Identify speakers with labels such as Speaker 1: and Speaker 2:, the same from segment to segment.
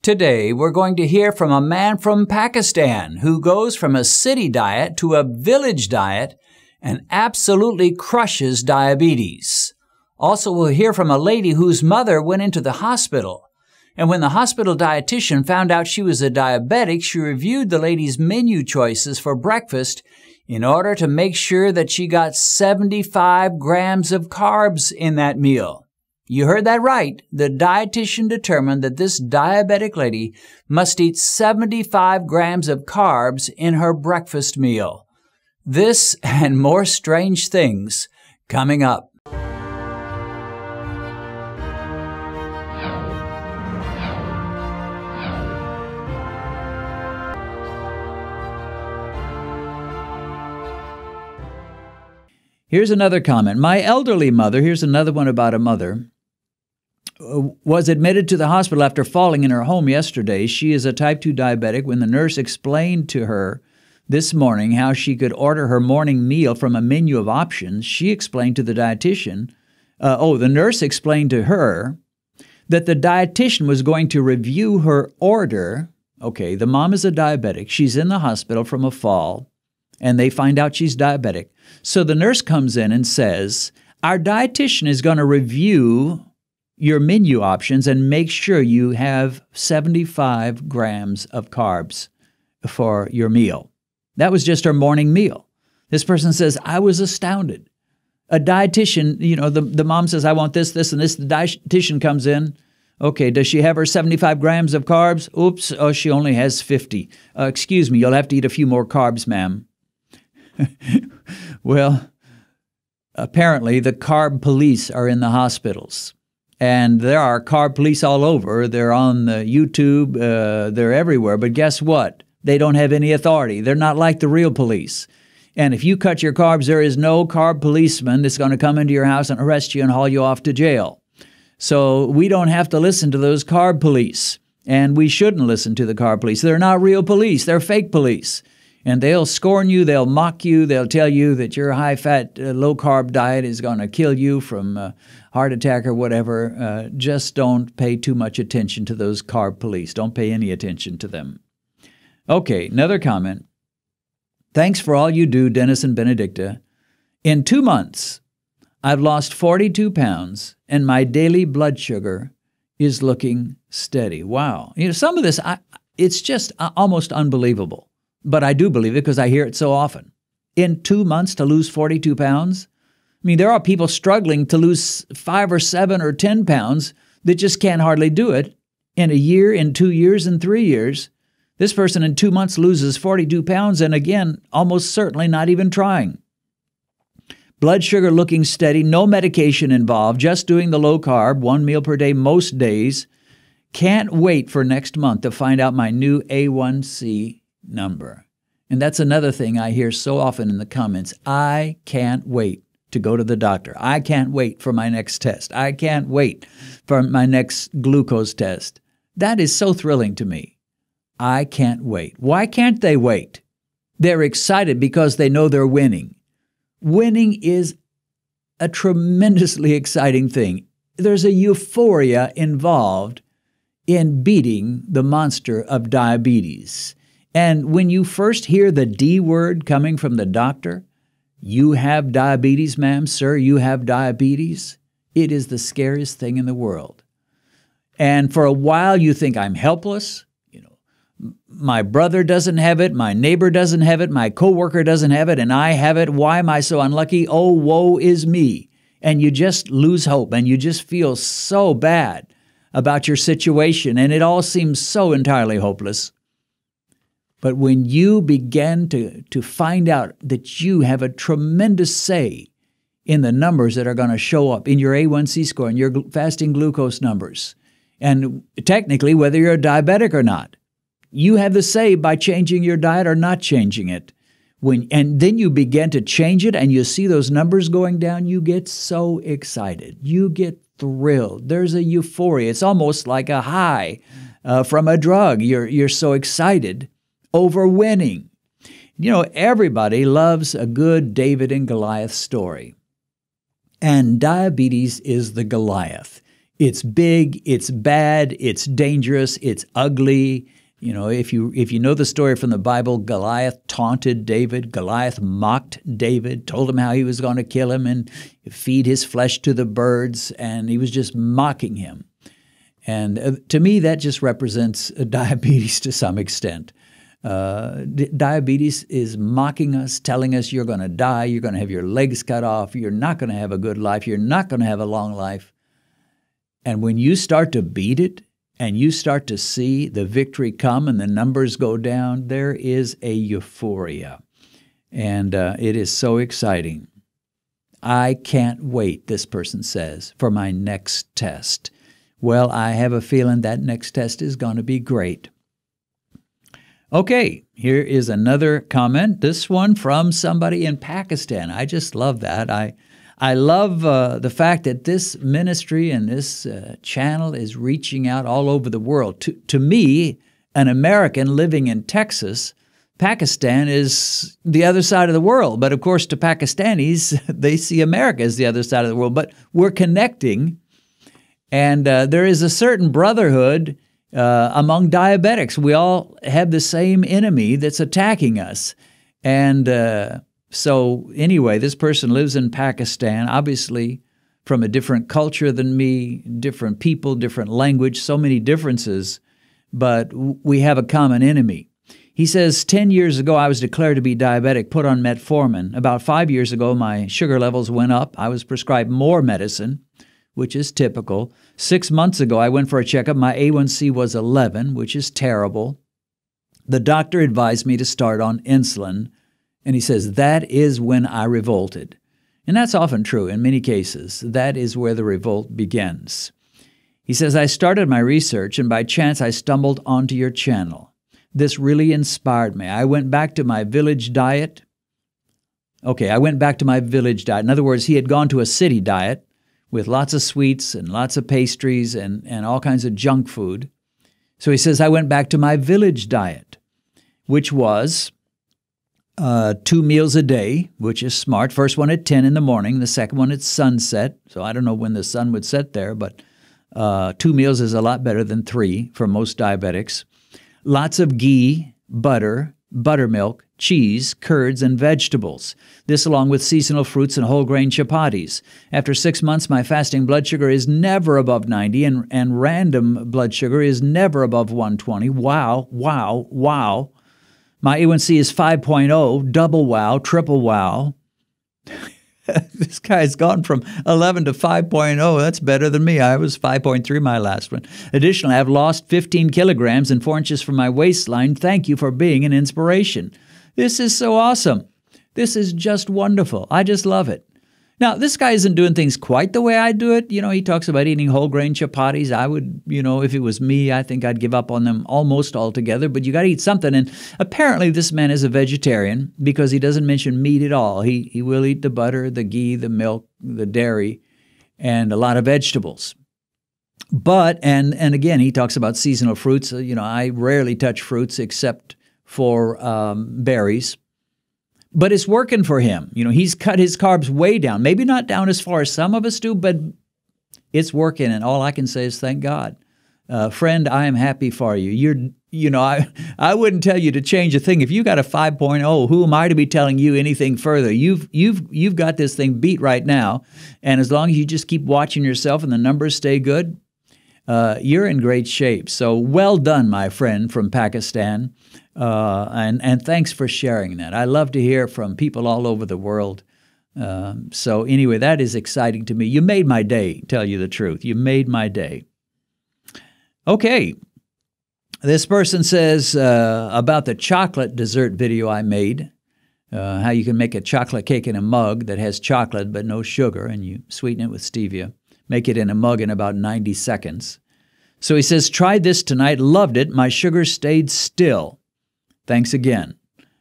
Speaker 1: Today, we're going to hear from a man from Pakistan who goes from a city diet to a village diet and absolutely crushes diabetes. Also, we'll hear from a lady whose mother went into the hospital. And when the hospital dietitian found out she was a diabetic, she reviewed the lady's menu choices for breakfast in order to make sure that she got 75 grams of carbs in that meal. You heard that right. The dietitian determined that this diabetic lady must eat 75 grams of carbs in her breakfast meal. This and more strange things coming up. Here's another comment. My elderly mother, here's another one about a mother, was admitted to the hospital after falling in her home yesterday. She is a type 2 diabetic. When the nurse explained to her this morning how she could order her morning meal from a menu of options, she explained to the dietitian, the nurse explained to her that the dietitian was going to review her order. Okay, the mom is a diabetic. She's in the hospital from a fall, and they find out she's diabetic. So the nurse comes in and says, our dietitian is going to review your menu options and make sure you have 75 grams of carbs for your meal. That was just her morning meal. This person says, I was astounded. A dietitian, the mom says, I want this, this, and this. The dietitian comes in. Okay, does she have her 75 grams of carbs? Oops, oh, she only has 50. Excuse me, you'll have to eat a few more carbs, ma'am. Well, apparently the carb police are in the hospitals. And there are carb police all over. They're on the YouTube. They're everywhere. But guess what? They don't have any authority. They're not like the real police. And if you cut your carbs, there is no carb policeman that's going to come into your house and arrest you and haul you off to jail. So we don't have to listen to those carb police. And we shouldn't listen to the carb police. They're not real police. They're fake police. And they'll scorn you, they'll mock you, they'll tell you that your high-fat, low-carb diet is going to kill you from heart attack or whatever. Just don't pay too much attention to those carb police. Don't pay any attention to them. Okay, another comment. Thanks for all you do, Dennis and Benedicta. In 2 months, I've lost 42 pounds, and my daily blood sugar is looking steady. Wow. Some of this, it's just almost unbelievable. But I do believe it because I hear it so often. In 2 months to lose 42 pounds? I mean, there are people struggling to lose 5 or 7 or 10 pounds that just can't hardly do it in a year, in 2 years, in 3 years. This person in 2 months loses 42 pounds and again, almost certainly not even trying. Blood sugar looking steady, no medication involved, just doing the low carb, 1 meal per day most days. Can't wait for next month to find out my new A1C number. And that's another thing I hear so often in the comments. I can't wait to go to the doctor. I can't wait for my next test. I can't wait for my next glucose test. That is so thrilling to me. I can't wait. Why can't they wait? They're excited because they know they're winning. Winning is a tremendously exciting thing. There's a euphoria involved in beating the monster of diabetes. And when you first hear the D word coming from the doctor, you have diabetes, ma'am, sir, you have diabetes, it is the scariest thing in the world. And for a while you think I'm helpless. My brother doesn't have it, my neighbor doesn't have it, my coworker doesn't have it, and I have it. Why am I so unlucky? Oh, woe is me. And you just lose hope and you just feel so bad about your situation and it all seems so entirely hopeless. But when you begin to find out that you have a tremendous say in the numbers that are going to show up in your A1C score and your fasting glucose numbers, and technically whether you're a diabetic or not, you have the say by changing your diet or not changing it. And then you begin to change it and you see those numbers going down, you get so excited. You get thrilled. There's a euphoria. It's almost like a high from a drug. You're so excited over winning. Everybody loves a good David and Goliath story. And diabetes is the Goliath. It's big, it's bad, it's dangerous, it's ugly. You know, if you know the story from the Bible, Goliath taunted David. Goliath mocked David, told him how he was going to kill him and feed his flesh to the birds, and he was just mocking him. And to me, that just represents diabetes to some extent. Diabetes is mocking us, telling us you're going to die, you're going to have your legs cut off, you're not going to have a good life, you're not going to have a long life. And when you start to beat it and you start to see the victory come and the numbers go down, there is a euphoria. And it is so exciting. I can't wait, this person says, for my next test. Well, I have a feeling that next test is going to be great. Okay, here is another comment. This one from somebody in Pakistan. I just love that. I love the fact that this ministry and this channel is reaching out all over the world. To me, an American living in Texas, Pakistan is the other side of the world. But of course, to Pakistanis, they see America as the other side of the world. But we're connecting. And there is a certain brotherhood among diabetics. We all have the same enemy that's attacking us. And so anyway, this person lives in Pakistan, obviously from a different culture than me, different people, different language, so many differences, but we have a common enemy. He says, 10 years ago, I was declared to be diabetic, put on metformin. About 5 years ago, my sugar levels went up. I was prescribed more medicine, which is typical. 6 months ago, I went for a checkup. My A1C was 11, which is terrible. The doctor advised me to start on insulin, and he says, that is when I revolted. And that's often true in many cases. That is where the revolt begins. He says, I started my research, and by chance, I stumbled onto your channel. This really inspired me. I went back to my village diet. Okay, I went back to my village diet. In other words, he had gone to a city diet with lots of sweets and lots of pastries and all kinds of junk food. So he says, I went back to my village diet, which was 2 meals a day, which is smart. First one at 10 in the morning, the second one at sunset. So I don't know when the sun would set there, but 2 meals is a lot better than 3 for most diabetics. Lots of ghee, butter, buttermilk, cheese, curds, and vegetables. This along with seasonal fruits and whole grain chapatis. After 6 months, my fasting blood sugar is never above 90 and random blood sugar is never above 120. Wow, wow, wow. My A1C is 5.0, double wow, triple wow. This guy's gone from 11 to 5.0. That's better than me. I was 5.3 my last one. Additionally, I've lost 15 kilograms and 4 inches from my waistline. Thank you for being an inspiration. This is so awesome. This is just wonderful. I just love it. Now, this guy isn't doing things quite the way I do it. You know, he talks about eating whole grain chapatis. I would, you know, if it was me, I think I'd give up on them almost altogether. But you got to eat something. And apparently this man is a vegetarian because he doesn't mention meat at all. He will eat the butter, the ghee, the milk, the dairy, and a lot of vegetables. But, and again, he talks about seasonal fruits. You know, I rarely touch fruits except for berries. But it's working for him. You know, he's cut his carbs way down. Maybe not down as far as some of us do, but it's working. And all I can say is thank God. Friend, I am happy for you. I wouldn't tell you to change a thing. If you got a 5.0, who am I to be telling you anything further? You've got this thing beat right now. And as long as you just keep watching yourself and the numbers stay good, you're in great shape. So well done, my friend from Pakistan. And thanks for sharing that. I love to hear from people all over the world. So anyway, that is exciting to me. You made my day, tell you the truth. You made my day. Okay. This person says about the chocolate dessert video I made, how you can make a chocolate cake in a mug that has chocolate but no sugar, and you sweeten it with stevia. Make it in a mug in about 90 seconds. So he says, tried this tonight, loved it. My sugar stayed still. Thanks again.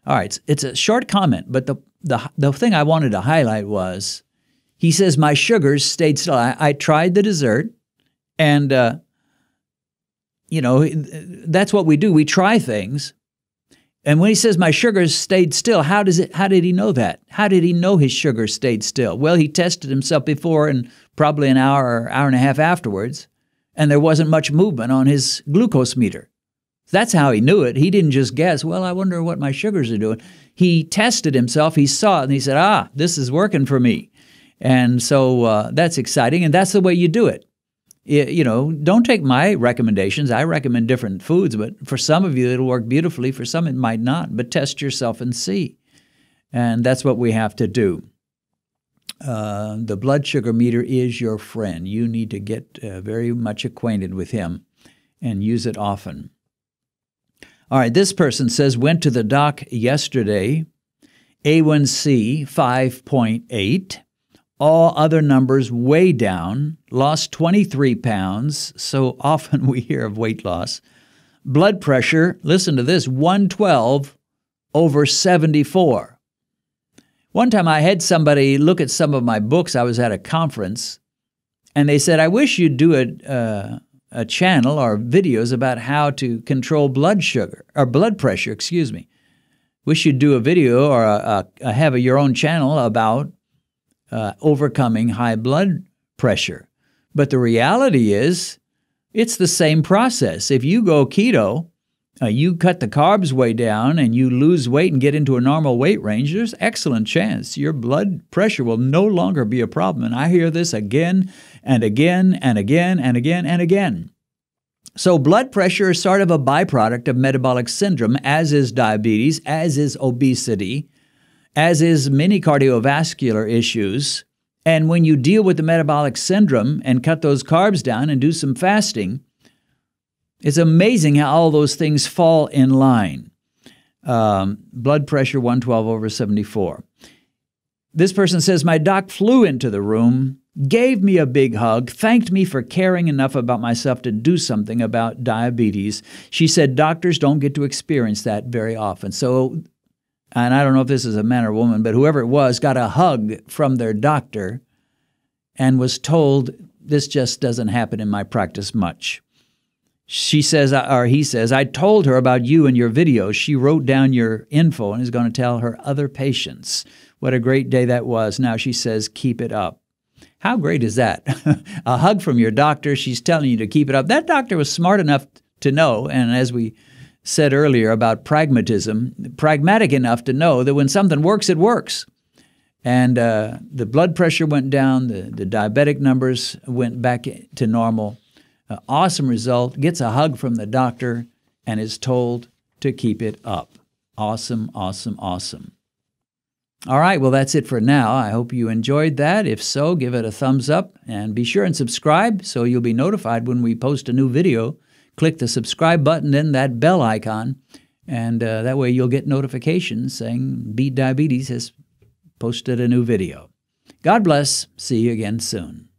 Speaker 1: All right, it's a short comment, but the thing I wanted to highlight was, he says, my sugars stayed still. I tried the dessert, and, you know, that's what we do. We try things. And when he says my sugar stayed still, how did he know that? How did he know his sugar stayed still? Well, he tested himself before and probably an hour or hour and a half afterwards, and there wasn't much movement on his glucose meter. That's how he knew it. He didn't just guess, well, I wonder what my sugars are doing. He tested himself, he saw it, and he said, this is working for me. And so that's exciting, and that's the way you do it. Don't take my recommendations. I recommend different foods, but for some of you, it'll work beautifully. For some, it might not, but test yourself and see. And that's what we have to do. The blood sugar meter is your friend. You need to get very much acquainted with him and use it often. All right, this person says, went to the doc yesterday, A1C 5.8. All other numbers way down, lost 23 pounds. So often we hear of weight loss. Blood pressure, listen to this, 112/74. One time I had somebody look at some of my books. I was at a conference, and they said, I wish you'd do a channel or videos about how to control blood pressure, excuse me. Wish you'd do a video or have your own channel about overcoming high blood pressure. But the reality is, it's the same process. If you go keto, you cut the carbs way down and you lose weight and get into a normal weight range, there's excellent chance your blood pressure will no longer be a problem. And I hear this again and again and again and again and again. So blood pressure is sort of a byproduct of metabolic syndrome, as is diabetes, as is obesity, as is many cardiovascular issues. And when you deal with the metabolic syndrome and cut those carbs down and do some fasting, it's amazing how all those things fall in line. Blood pressure 112/74. This person says, my doc flew into the room, gave me a big hug, thanked me for caring enough about myself to do something about diabetes. She said doctors don't get to experience that very often. So, and I don't know if this is a man or woman, but whoever it was got a hug from their doctor and was told, this just doesn't happen in my practice much. She says, or he says, I told her about you and your videos. She wrote down your info and is going to tell her other patients. What a great day that was. Now she says, keep it up. How great is that? A hug from your doctor. She's telling you to keep it up. That doctor was smart enough to know, and as we said earlier about pragmatism, pragmatic enough to know that when something works, it works. And the blood pressure went down, the diabetic numbers went back to normal. Awesome result, gets a hug from the doctor and is told to keep it up. Awesome, awesome, awesome. All right, well, that's it for now. I hope you enjoyed that. If so, give it a thumbs up and be sure and subscribe so you'll be notified when we post a new video. Click the subscribe button, then that bell icon, and that way you'll get notifications saying Beat Diabetes has posted a new video. God bless. See you again soon.